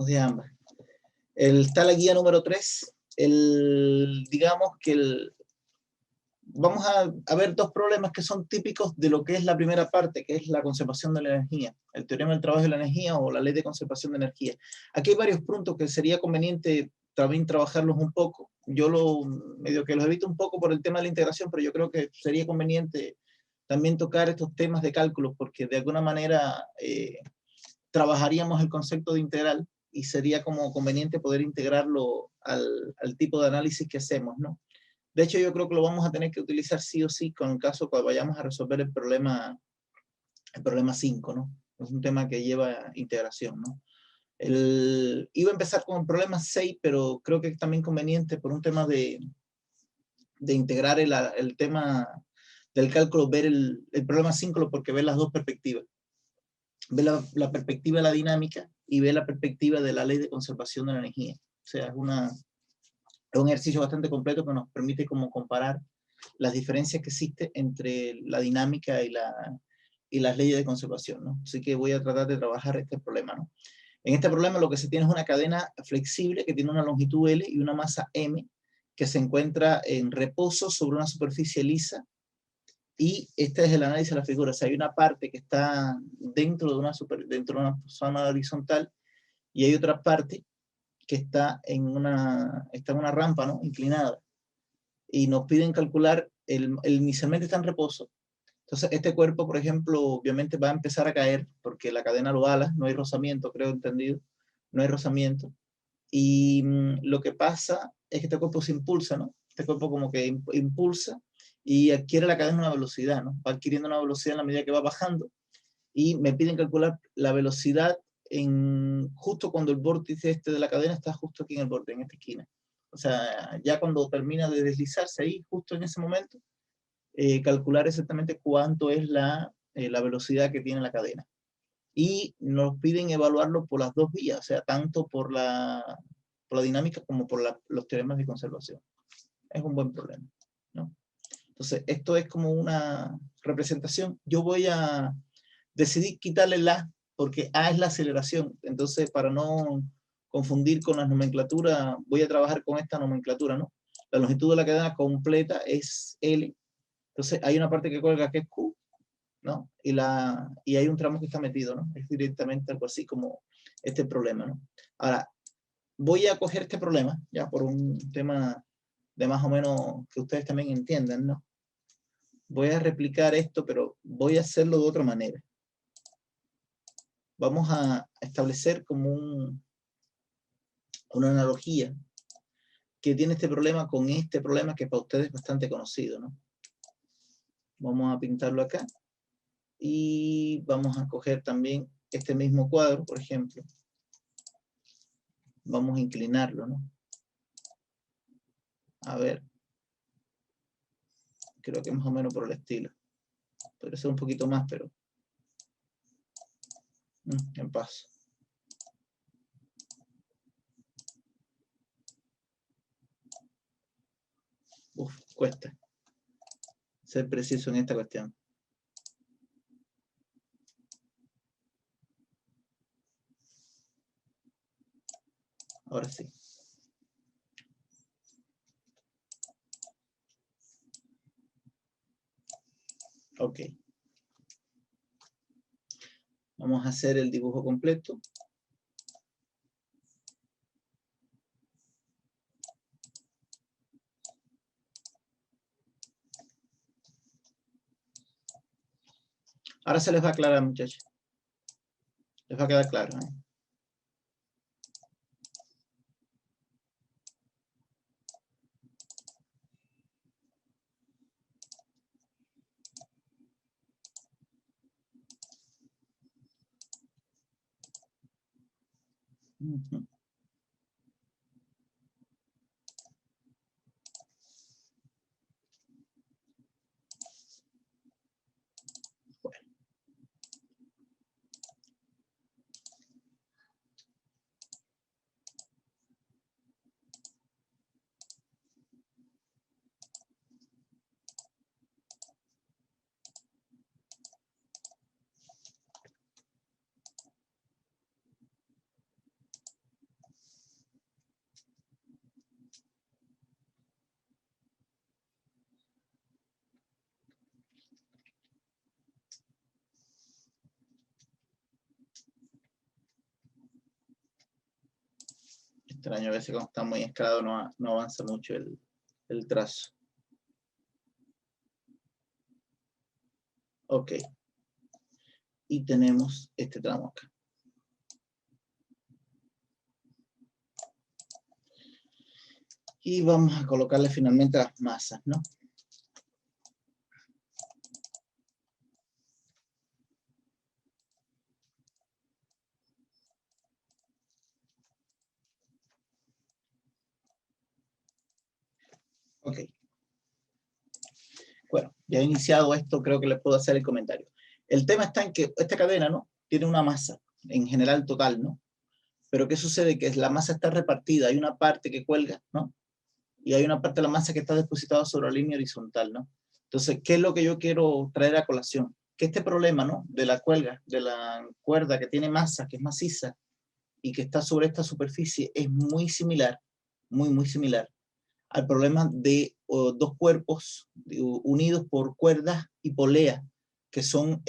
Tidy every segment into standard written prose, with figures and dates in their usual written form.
de ambas. Está la guía número 3. Digamos que vamos a ver dos problemas que son típicos de lo que es la primera parte, que es la conservación de la energía, el teorema del trabajo de la energía o la ley de conservación de energía. Aquí hay varios puntos que sería conveniente también trabajarlos un poco. Yo medio que los evito un poco por el tema de la integración, pero yo creo que sería conveniente también tocar estos temas de cálculo, porque de alguna manera trabajaríamos el concepto de integral y sería como conveniente poder integrarlo al tipo de análisis que hacemos, ¿no? De hecho, yo creo que lo vamos a tener que utilizar sí o sí con el caso cuando vayamos a resolver el problema 5, ¿no? Es un tema que lleva integración, ¿no? Iba a empezar con el problema 6, pero creo que es también conveniente por un tema de integrar el tema del cálculo, ver el problema 5, porque ver las dos perspectivas. Ve la perspectiva de la dinámica y ve la perspectiva de la ley de conservación de la energía. O sea, es un ejercicio bastante completo que nos permite como comparar las diferencias que existen entre la dinámica y las leyes de conservación, ¿no? Así que voy a tratar de trabajar este problema, ¿no? En este problema lo que se tiene es una cadena flexible que tiene una longitud L y una masa M que se encuentra en reposo sobre una superficie lisa, y este es el análisis de la figura. O sea, hay una parte que está dentro de una zona horizontal y hay otra parte que está en una rampa, ¿no? Inclinada. Y nos piden calcular, inicialmente está en reposo. Entonces, este cuerpo, por ejemplo, obviamente va a empezar a caer porque la cadena lo ala, no hay rozamiento, creo entendido, no hay rozamiento. Y lo que pasa es que este cuerpo se impulsa, ¿no? Este cuerpo como que impulsa y adquiere la cadena una velocidad, ¿no? Va adquiriendo una velocidad en la medida que va bajando, y me piden calcular la velocidad justo cuando el vórtice de la cadena está justo aquí en el borde, en esta esquina. O sea, ya cuando termina de deslizarse ahí, justo en ese momento, calcular exactamente cuánto es la velocidad que tiene la cadena. Y nos piden evaluarlo por las dos vías, o sea, tanto por la dinámica como por los teoremas de conservación. Es un buen problema, ¿no? Entonces, esto es como una representación. Yo voy a decidir quitarle la, porque A es la aceleración. Entonces, para no confundir con las nomenclaturas, voy a trabajar con esta nomenclatura, ¿no? La longitud de la cadena completa es L. Entonces, hay una parte que cuelga que es Q, ¿no? Y hay un tramo que está metido, ¿no? Es directamente algo así como este problema, ¿no? Ahora, voy a coger este problema, ya por un tema de más o menos que ustedes también entiendan, ¿no? Voy a replicar esto, pero voy a hacerlo de otra manera. Vamos a establecer como una analogía que tiene este problema con este problema que para ustedes es bastante conocido, ¿no? Vamos a pintarlo acá y vamos a coger también este mismo cuadro, por ejemplo. Vamos a inclinarlo, ¿no? A ver, creo que más o menos por el estilo. Podría ser un poquito más, pero en paz. Cuesta ser preciso en esta cuestión. Ahora sí. Ok. Vamos a hacer el dibujo completo. Ahora se les va a aclarar, muchachos. Les va a quedar claro, ¿eh? Uh-huh. Extraño, a veces cuando está muy escalado no avanza mucho el trazo. Ok. Y tenemos este tramo acá. Y vamos a colocarle finalmente las masas, ¿no? Ok. Bueno, ya he iniciado esto, creo que les puedo hacer el comentario. El tema está en que esta cadena, ¿no? Tiene una masa, en general total, ¿no? Pero ¿qué sucede? Que la masa está repartida, hay una parte que cuelga, ¿no? Y hay una parte de la masa que está depositada sobre la línea horizontal, ¿no? Entonces, ¿qué es lo que yo quiero traer a colación? Que este problema, ¿no? De la cuerda que tiene masa, que es maciza, y que está sobre esta superficie, es muy similar, muy similar al problema de dos cuerpos unidos por cuerdas y poleas, que son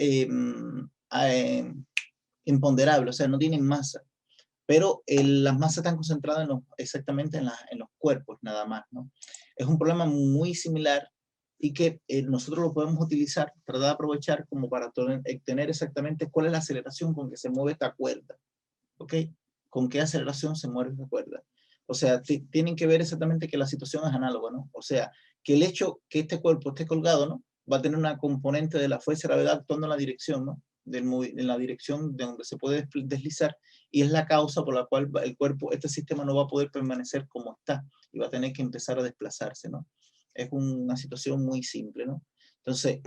imponderables, o sea, no tienen masa, pero las masas están concentradas exactamente en los cuerpos, nada más, ¿no? Es un problema muy similar y que nosotros lo podemos utilizar, tratar de aprovechar como para tener exactamente cuál es la aceleración con que se mueve esta cuerda, ¿ok? ¿Con qué aceleración se mueve esta cuerda? O sea, tienen que ver exactamente que la situación es análoga, ¿no? O sea, que el hecho que este cuerpo esté colgado, ¿no? Va a tener una componente de la fuerza de gravedad actuando en la dirección, ¿no? En la dirección de donde se puede deslizar, y es la causa por la cual el cuerpo, este sistema no va a poder permanecer como está, y va a tener que empezar a desplazarse, ¿no? Es una situación muy simple, ¿no? Entonces,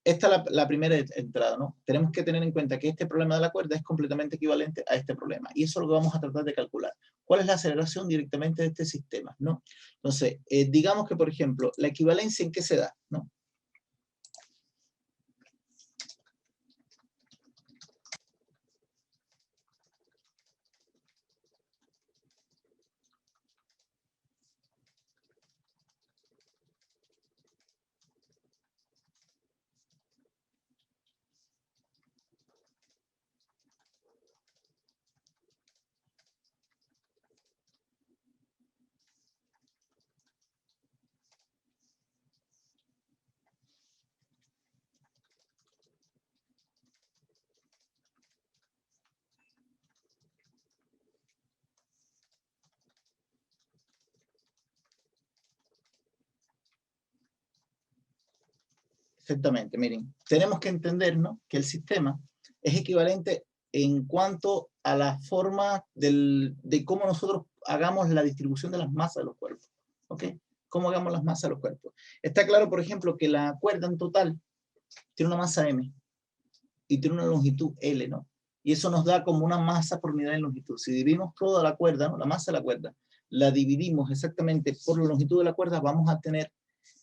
esta es la primera entrada, ¿no? Tenemos que tener en cuenta que este problema de la cuerda es completamente equivalente a este problema, y eso es lo que vamos a tratar de calcular. ¿Cuál es la aceleración directamente de este sistema, ¿no? Entonces, digamos que, por ejemplo, la equivalencia en qué se da, ¿no? Exactamente, miren, tenemos que entender, ¿no? Que el sistema es equivalente en cuanto a la forma de cómo nosotros hagamos la distribución de las masas de los cuerpos, ¿ok? Cómo hagamos las masas de los cuerpos. Está claro, por ejemplo, que la cuerda en total tiene una masa m y tiene una longitud L, ¿no? Y eso nos da como una masa por unidad de longitud. Si dividimos toda la cuerda, ¿no? La masa de la cuerda, la dividimos exactamente por la longitud de la cuerda, vamos a tener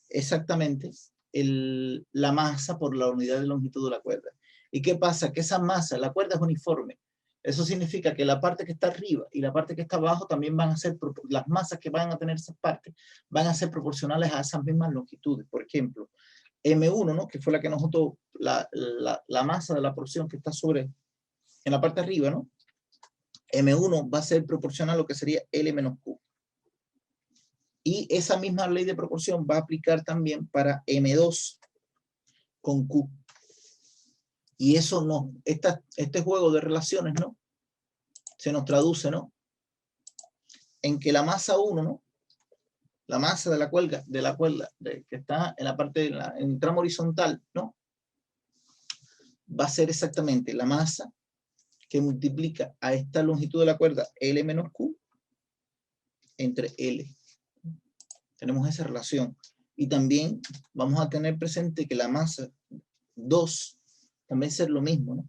exactamente la masa por la unidad de longitud de la cuerda. ¿Y qué pasa? Que esa masa, la cuerda es uniforme. Eso significa que la parte que está arriba y la parte que está abajo también van a ser, las masas que van a tener esas partes van a ser proporcionales a esas mismas longitudes. Por ejemplo, M1, ¿no? Que fue la que nosotros, la masa de la porción que está sobre, en la parte de arriba, ¿no? M1 va a ser proporcional a lo que sería L menos Q. Y esa misma ley de proporción va a aplicar también para M2 con Q. Y eso no, este juego de relaciones, ¿no? Se nos traduce, ¿no? En que la masa 1, ¿no? La masa de la cuerda, que está en la parte, en el tramo horizontal, ¿no? Va a ser exactamente la masa que multiplica a esta longitud de la cuerda L menos Q entre L. Tenemos esa relación. Y también vamos a tener presente que la masa 2 también va a ser lo mismo, ¿no?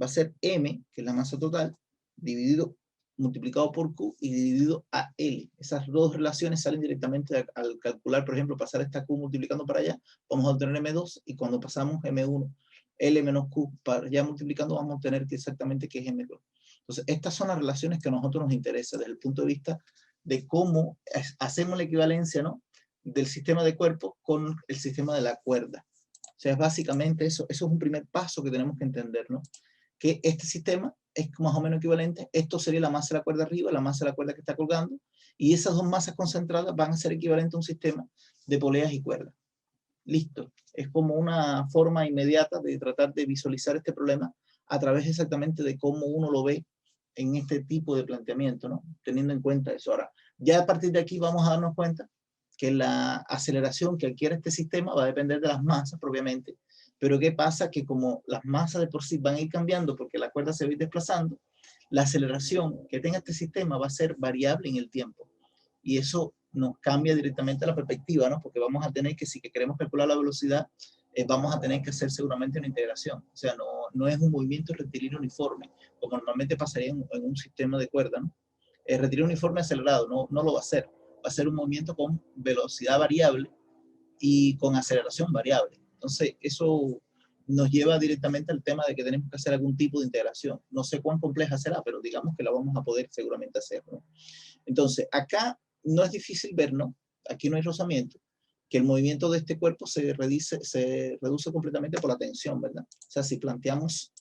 Va a ser M, que es la masa total, dividido, multiplicado por Q y dividido a L. Esas dos relaciones salen directamente al calcular, por ejemplo, pasar esta Q multiplicando para allá, vamos a obtener M2, y cuando pasamos M1, L menos Q para allá multiplicando, vamos a obtener exactamente qué es M2. Entonces, estas son las relaciones que a nosotros nos interesan desde el punto de vista de cómo hacemos la equivalencia, ¿no? Del sistema de cuerpo con el sistema de la cuerda. O sea, es básicamente eso. Eso es un primer paso que tenemos que entender, ¿no? Que este sistema es más o menos equivalente. Esto sería la masa de la cuerda arriba, la masa de la cuerda que está colgando, y esas dos masas concentradas van a ser equivalentes a un sistema de poleas y cuerdas. Listo. Es como una forma inmediata de tratar de visualizar este problema a través exactamente de cómo uno lo ve en este tipo de planteamiento, ¿no? Teniendo en cuenta eso. Ahora, ya a partir de aquí vamos a darnos cuenta que la aceleración que adquiere este sistema va a depender de las masas propiamente, pero ¿qué pasa? Que como las masas de por sí van a ir cambiando porque la cuerda se va a ir desplazando, la aceleración que tenga este sistema va a ser variable en el tiempo. Y eso nos cambia directamente la perspectiva, ¿no? Porque vamos a tener que, si queremos calcular la velocidad, vamos a tener que hacer seguramente una integración. O sea, no es un movimiento rectilíneo uniforme, como normalmente pasaría en un sistema de cuerda, ¿no? El rectilíneo uniforme acelerado no lo va a hacer. Va a ser un movimiento con velocidad variable y con aceleración variable. Entonces, eso nos lleva directamente al tema de que tenemos que hacer algún tipo de integración. No sé cuán compleja será, pero digamos que la vamos a poder seguramente hacer, ¿no? Entonces, acá no es difícil ver, ¿no? Aquí no hay rozamiento, que el movimiento de este cuerpo se reduce completamente por la tensión, ¿verdad? O sea, si planteamos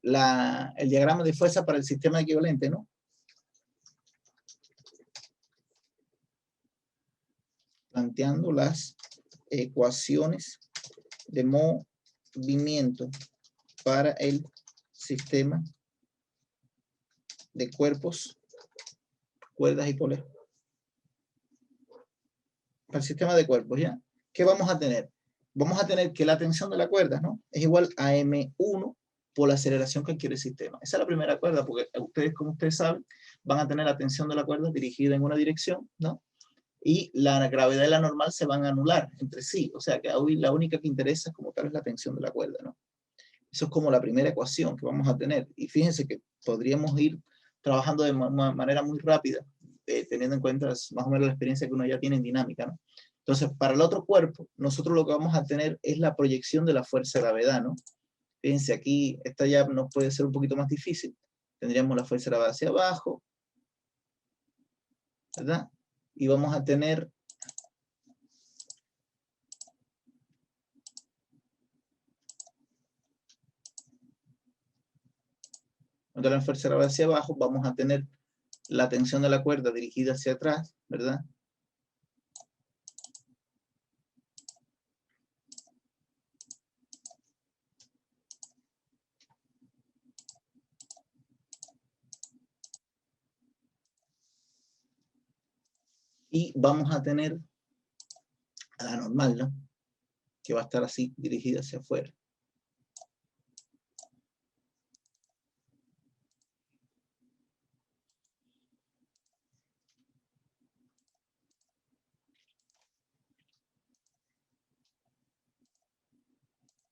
el diagrama de fuerza para el sistema equivalente, ¿no? Planteando las ecuaciones de movimiento para el sistema de cuerpos, cuerdas y poleas. Para el sistema de cuerpos, ¿ya? ¿Qué vamos a tener? Vamos a tener que la tensión de la cuerda, ¿no? Es igual a M1 por la aceleración que adquiere el sistema. Esa es la primera cuerda, porque ustedes, como ustedes saben, van a tener la tensión de la cuerda dirigida en una dirección, ¿no? Y la gravedad y la normal se van a anular entre sí. O sea, que hoy la única que interesa como tal es la tensión de la cuerda, ¿no? Eso es como la primera ecuación que vamos a tener. Y fíjense que podríamos ir trabajando de manera muy rápida, teniendo en cuenta más o menos la experiencia que uno ya tiene en dinámica, ¿no? Entonces, para el otro cuerpo, nosotros lo que vamos a tener es la proyección de la fuerza de gravedad, ¿no? Fíjense, aquí esta ya nos puede ser un poquito más difícil. Tendríamos la fuerza de gravedad hacia abajo, ¿verdad? Y vamos a tener la fuerza de gravedad hacia abajo, vamos a tener la tensión de la cuerda dirigida hacia atrás, ¿verdad? Y vamos a tener a la normal, ¿no? Que va a estar así, dirigida hacia afuera.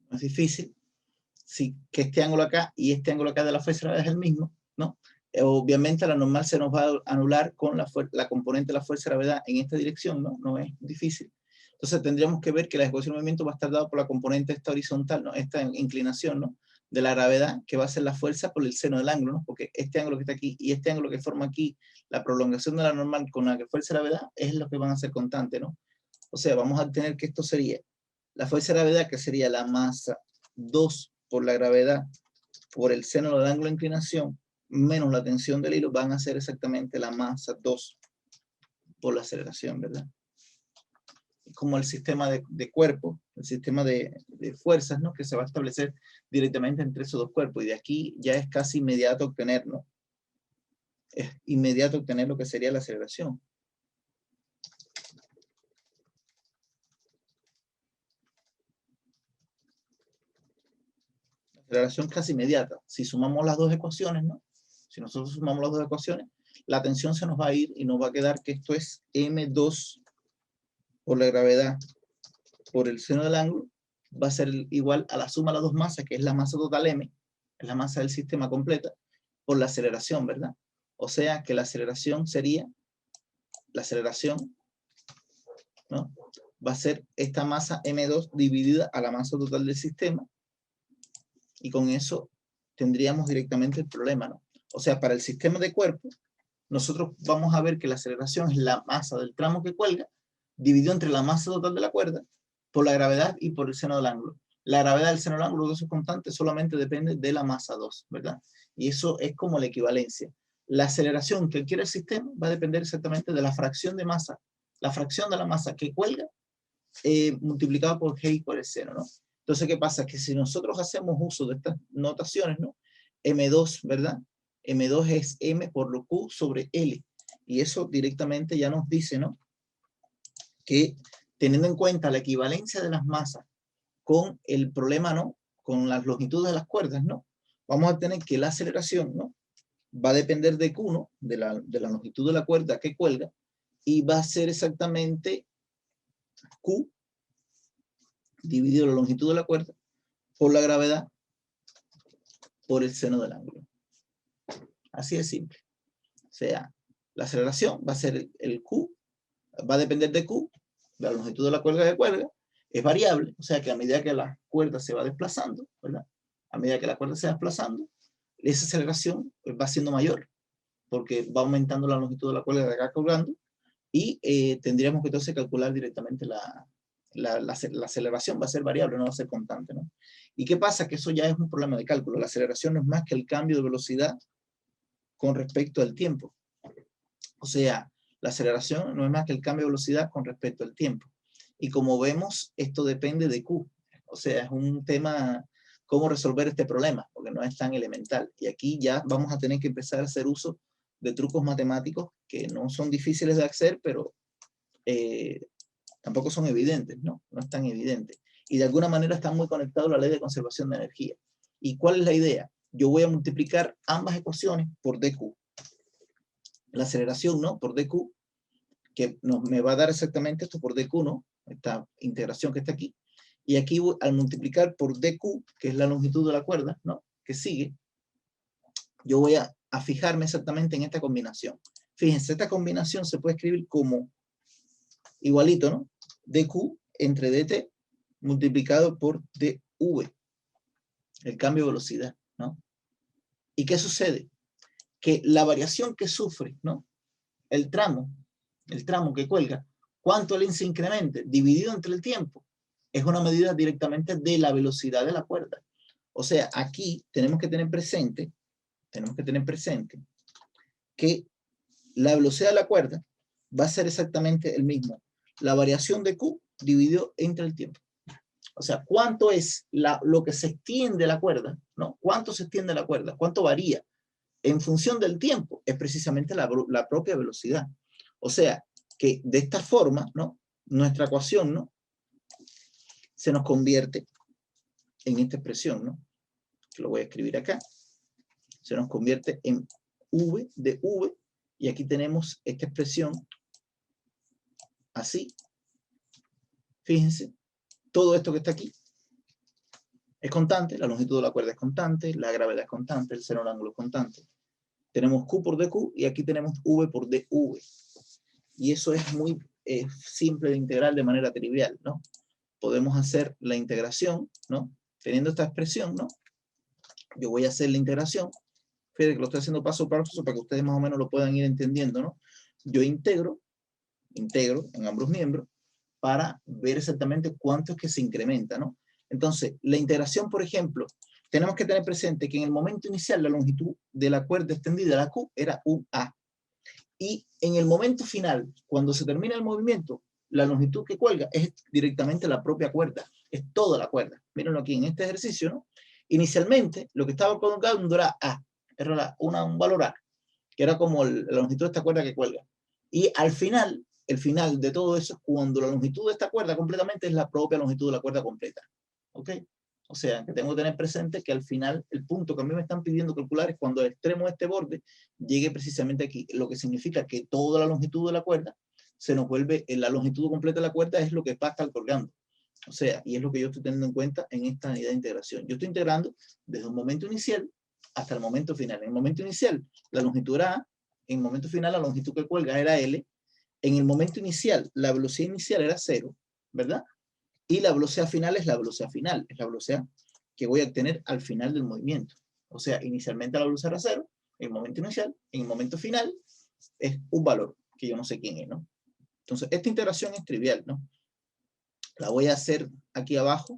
No es difícil. Sí, que este ángulo acá y este ángulo acá de la fuerza de gravedad es el mismo, ¿no? Obviamente la normal se nos va a anular con la componente de la fuerza de gravedad en esta dirección, ¿no? No es difícil. Entonces tendríamos que ver que la ecuación de movimiento va a estar dada por la componente esta horizontal, ¿no? Esta inclinación, ¿no? De la gravedad, que va a ser la fuerza por el seno del ángulo, ¿no? Porque este ángulo que está aquí y este ángulo que forma aquí, la prolongación de la normal con la fuerza de gravedad, es lo que van a ser constantes, ¿no? O sea, vamos a tener que esto sería la fuerza de gravedad, que sería la masa 2 por la gravedad por el seno del ángulo de inclinación menos la tensión del hilo, van a ser exactamente la masa 2 por la aceleración, ¿verdad? Como el sistema de cuerpo, el sistema de fuerzas, ¿no? Que se va a establecer directamente entre esos dos cuerpos. Y de aquí ya es casi inmediato obtener, ¿no? Es inmediato obtener lo que sería la aceleración. La aceleración casi inmediata. Si sumamos las dos ecuaciones, ¿no? Si nosotros sumamos las dos ecuaciones, la tensión se nos va a ir y nos va a quedar que esto es M2 por la gravedad por el seno del ángulo va a ser igual a la suma de las dos masas, que es la masa total M, es la masa del sistema completa, por la aceleración, ¿verdad? O sea que la aceleración sería, la aceleración, ¿no? Va a ser esta masa M2 dividida a la masa total del sistema, y con eso tendríamos directamente el problema, ¿no? O sea, para el sistema de cuerpo, nosotros vamos a ver que la aceleración es la masa del tramo que cuelga, dividido entre la masa total de la cuerda, por la gravedad y por el seno del ángulo. La gravedad del seno del ángulo, que eso es constante, solamente depende de la masa 2, ¿verdad? Y eso es como la equivalencia. La aceleración que adquiere el sistema va a depender exactamente de la fracción de masa, la fracción de la masa que cuelga, multiplicado por G por el seno, ¿no? Entonces, ¿qué pasa? Que si nosotros hacemos uso de estas notaciones, ¿no? M2, ¿verdad? M2 es M por lo Q sobre L. Y eso directamente ya nos dice, ¿no? Que teniendo en cuenta la equivalencia de las masas con el problema, ¿no? Con las longitudes de las cuerdas, ¿no? Vamos a tener que la aceleración, ¿no? Va a depender de Q, ¿no? De la longitud de la cuerda que cuelga, y va a ser exactamente Q dividido la longitud de la cuerda por la gravedad por el seno del ángulo. Así de simple. O sea, la aceleración va a ser el Q, va a depender de Q, la longitud de la cuerda que cuelga, es variable, o sea que a medida que la cuerda se va desplazando, ¿verdad? A medida que la cuerda se va desplazando, esa aceleración va siendo mayor, porque va aumentando la longitud de la cuerda de acá colgando, y tendríamos que entonces calcular directamente la aceleración va a ser variable, no va a ser constante, ¿no? ¿Y qué pasa? Que eso ya es un problema de cálculo. La aceleración no es más que el cambio de velocidad con respecto al tiempo. O sea, la aceleración no es más que el cambio de velocidad con respecto al tiempo. Y como vemos, esto depende de Q. O sea, es un tema cómo resolver este problema, porque no es tan elemental. Y aquí ya vamos a tener que empezar a hacer uso de trucos matemáticos que no son difíciles de hacer, pero tampoco son evidentes, ¿no? No es tan evidente. Y de alguna manera están muy conectados a la ley de conservación de energía. ¿Y cuál es la idea? Yo voy a multiplicar ambas ecuaciones por dq. La aceleración, ¿no? Por dq, que me va a dar exactamente esto por dq, ¿no? Esta integración que está aquí. Y aquí al multiplicar por dq, que es la longitud de la cuerda, ¿no? Que sigue, yo voy a fijarme exactamente en esta combinación. Fíjense, esta combinación se puede escribir como igualito, ¿no? dq entre dt multiplicado por dv, el cambio de velocidad, ¿no? ¿Y qué sucede? Que la variación que sufre, ¿no? El tramo que cuelga, cuánto el se incremente dividido entre el tiempo, es una medida directamente de la velocidad de la cuerda. O sea, aquí tenemos que tener presente que la velocidad de la cuerda va a ser exactamente el mismo. La variación de Q dividido entre el tiempo. O sea, ¿cuánto es lo que se extiende la cuerda? ¿No? ¿Cuánto se extiende la cuerda? ¿Cuánto varía? En función del tiempo, es precisamente la propia velocidad. O sea, que de esta forma, ¿no? Nuestra ecuación, ¿no? Se nos convierte en esta expresión, ¿no? Que lo voy a escribir acá. Se nos convierte en V de V, y aquí tenemos esta expresión así. Fíjense, todo esto que está aquí es constante, la longitud de la cuerda es constante, la gravedad es constante, el seno del ángulo es constante. Tenemos Q por dQ y aquí tenemos V por dV. Y eso es muy simple de integrar de manera trivial, ¿no? Podemos hacer la integración, ¿no? Teniendo esta expresión, ¿no? Yo voy a hacer la integración. Fíjense que lo estoy haciendo paso por paso para que ustedes más o menos lo puedan ir entendiendo, ¿no? Yo integro en ambos miembros para ver exactamente cuánto es que se incrementa, ¿no? Entonces, la integración, por ejemplo, tenemos que tener presente que en el momento inicial la longitud de la cuerda extendida, la Q, era UA. Y en el momento final, cuando se termina el movimiento, la longitud que cuelga es directamente la propia cuerda, es toda la cuerda. Mírenlo aquí en este ejercicio, ¿no? Inicialmente, lo que estaba colocando era A, era un valor A, que era como la longitud de esta cuerda que cuelga. Y al final, el final de todo eso es cuando la longitud de esta cuerda completamente es la propia longitud de la cuerda completa. ¿Ok? O sea, que tengo que tener presente que al final el punto que a mí me están pidiendo calcular es cuando el extremo de este borde llegue precisamente aquí, lo que significa que toda la longitud de la cuerda se nos vuelve, la longitud completa de la cuerda es lo que va a estar colgando. O sea, y es lo que yo estoy teniendo en cuenta en esta unidad de integración. Yo estoy integrando desde un momento inicial hasta el momento final. En el momento inicial, la longitud era A, en el momento final, la longitud que cuelga era L, en el momento inicial, la velocidad inicial era 0, ¿verdad? Y la velocidad final es la velocidad final, es la velocidad que voy a obtener al final del movimiento. O sea, inicialmente la velocidad era 0, en el momento inicial, en el momento final es un valor que yo no sé quién es, ¿no? Entonces, esta integración es trivial, ¿no? La voy a hacer aquí abajo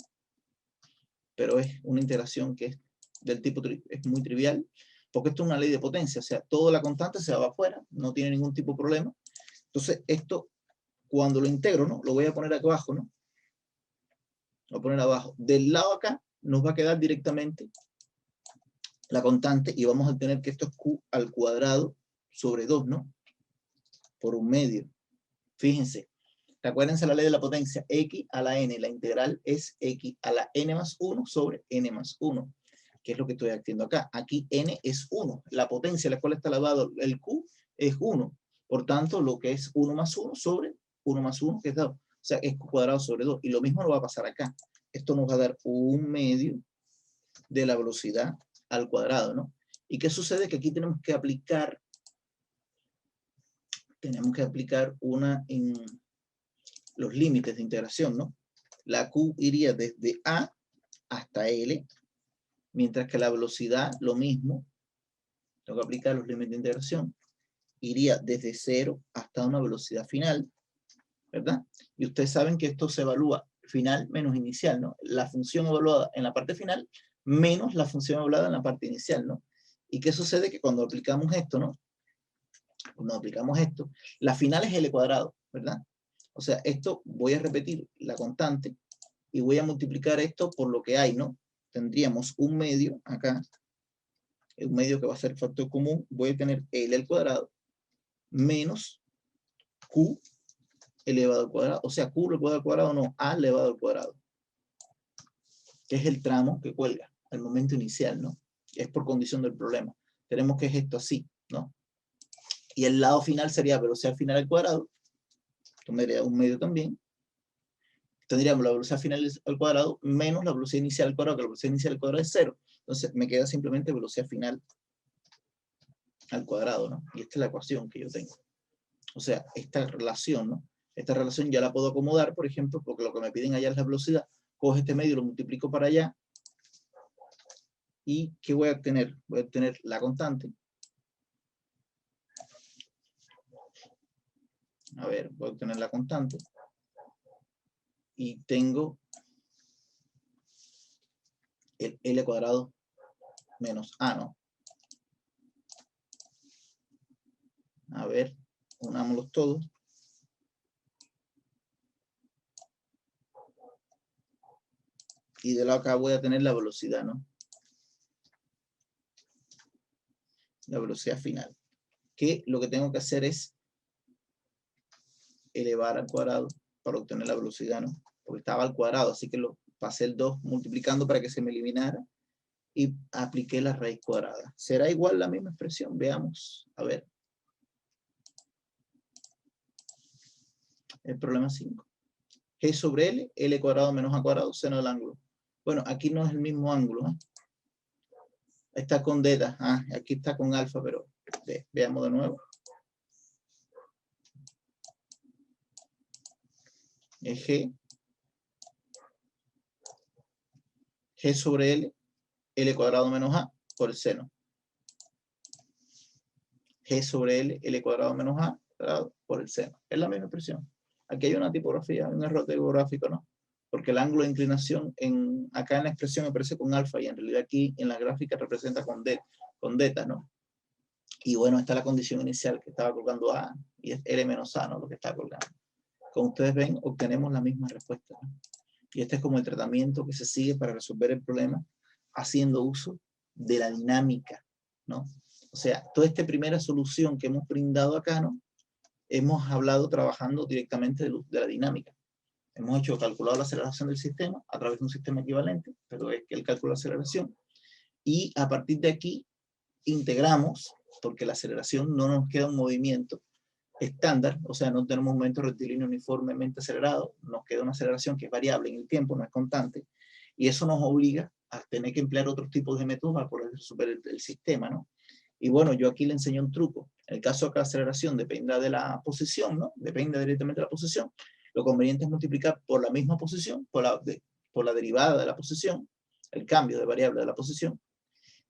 pero es una integración que es del tipo, es muy trivial, porque esto es una ley de potencia, o sea, toda la constante se va afuera, no tiene ningún tipo de problema. Entonces, esto, cuando lo integro, ¿no? Lo voy a poner acá abajo, ¿no? Lo voy a poner abajo. Del lado acá, nos va a quedar directamente la constante, y vamos a tener que esto es Q al cuadrado sobre 2, ¿no? Por un medio. Fíjense, recuérdense la ley de la potencia, x a la n, la integral es x a la n más 1 sobre n más 1, que es lo que estoy haciendo acá. Aquí n es 1, la potencia a la cual está elevado el q es 1, por tanto lo que es 1 más 1 sobre 1 más 1, que es 2, o sea, es q cuadrado sobre 2, y lo mismo nos va a pasar acá. Esto nos va a dar un medio de la velocidad al cuadrado, ¿no? ¿Y qué sucede? Que aquí tenemos que aplicar una en los límites de integración, ¿no? La Q iría desde A hasta L, mientras que la velocidad, lo mismo, tengo que aplicar los límites de integración, iría desde 0 hasta una velocidad final, ¿verdad? Y ustedes saben que esto se evalúa final menos inicial, ¿no? La función evaluada en la parte final menos la función evaluada en la parte inicial, ¿no? ¿Y qué sucede? Que cuando aplicamos esto, ¿no? Cuando aplicamos esto, la final es L cuadrado, ¿verdad? O sea, esto voy a repetir la constante y voy a multiplicar esto por lo que hay, ¿no? Tendríamos un medio acá, un medio que va a ser factor común, voy a tener L al cuadrado menos Q elevado al cuadrado, o sea, Q elevado al cuadrado, no, A elevado al cuadrado, que es el tramo que cuelga al momento inicial, ¿no? Es por condición del problema. Tenemos que es esto así, ¿no? Y el lado final sería velocidad final al cuadrado, tomaría un medio también, tendríamos la velocidad final al cuadrado menos la velocidad inicial al cuadrado, que la velocidad inicial al cuadrado es 0. Entonces me queda simplemente velocidad final al cuadrado, ¿no? Y esta es la ecuación que yo tengo. O sea, esta relación, ¿no? Esta relación ya la puedo acomodar, por ejemplo, porque lo que me piden allá es la velocidad. Cojo este medio, lo multiplico para allá. ¿Y qué voy a obtener? Voy a obtener la constante. A ver, voy a obtener la constante. Y tengo el L cuadrado menos A, ¿no? A ver, unámoslos todos. Y de lado acá voy a tener la velocidad, ¿no? La velocidad final. Que lo que tengo que hacer es elevar al cuadrado para obtener la velocidad, ¿no? Porque estaba al cuadrado, así que lo pasé el 2 multiplicando para que se me eliminara y apliqué la raíz cuadrada. ¿Será igual la misma expresión? Veamos. A ver. El problema 5. G sobre L, L cuadrado menos A cuadrado, seno del ángulo. Bueno, aquí no es el mismo ángulo, ¿eh? Está con delta, aquí está con alfa, pero veamos de nuevo. Es G sobre L, L cuadrado menos A por el seno. G sobre L, L cuadrado menos A cuadrado por el seno. Es la misma expresión. Aquí hay una tipografía, un error tipográfico, ¿no? Porque el ángulo de inclinación acá en la expresión aparece con alfa y en realidad aquí en la gráfica representa con delta, ¿no? Y bueno, esta es la condición inicial que estaba colgando A y es L menos A, ¿no? Lo que está colgando. Como ustedes ven, obtenemos la misma respuesta, ¿no? Y este es como el tratamiento que se sigue para resolver el problema haciendo uso de la dinámica, ¿no? O sea, toda esta primera solución que hemos brindado acá, ¿no? Hemos hablado trabajando directamente de la dinámica. Hemos calculado la aceleración del sistema a través de un sistema equivalente, pero es que el cálculo de aceleración. Y a partir de aquí integramos, porque la aceleración no nos queda un movimiento estándar, o sea, no tenemos un movimiento rectilíneo uniformemente acelerado, nos queda una aceleración que es variable en el tiempo, no es constante, y eso nos obliga a tener que emplear otros tipos de métodos para poder resolver el sistema, ¿no? Y bueno, yo aquí le enseño un truco. En el caso de que la aceleración dependa de la posición, ¿no? Depende directamente de la posición, lo conveniente es multiplicar por la misma posición, por la derivada de la posición, el cambio de variable de la posición,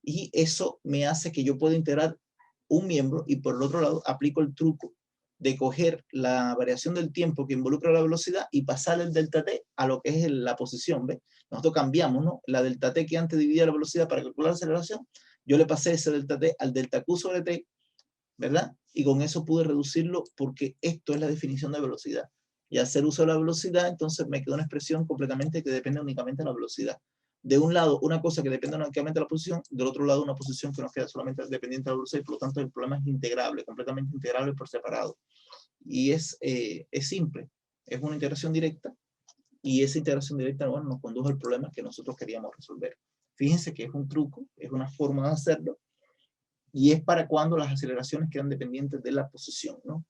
y eso me hace que yo pueda integrar un miembro y por el otro lado aplico el truco de coger la variación del tiempo que involucra la velocidad y pasar el delta t a lo que es la posición, ¿ves? Nosotros cambiamos, ¿no? La delta t que antes dividía la velocidad para calcular la aceleración, yo le pasé ese delta t al delta q sobre t, ¿verdad? Y con eso pude reducirlo porque esto es la definición de velocidad. Y al hacer uso de la velocidad, entonces me quedó una expresión completamente que depende únicamente de la velocidad. De un lado, una cosa que depende únicamente de la posición, del otro lado, una posición que nos queda solamente dependiente de la velocidad, y por lo tanto el problema es integrable, completamente integrable por separado. Y es simple, es una integración directa, y esa integración directa, bueno, nos condujo al problema que nosotros queríamos resolver. Fíjense que es un truco, es una forma de hacerlo, y es para cuando las aceleraciones quedan dependientes de la posición, ¿no?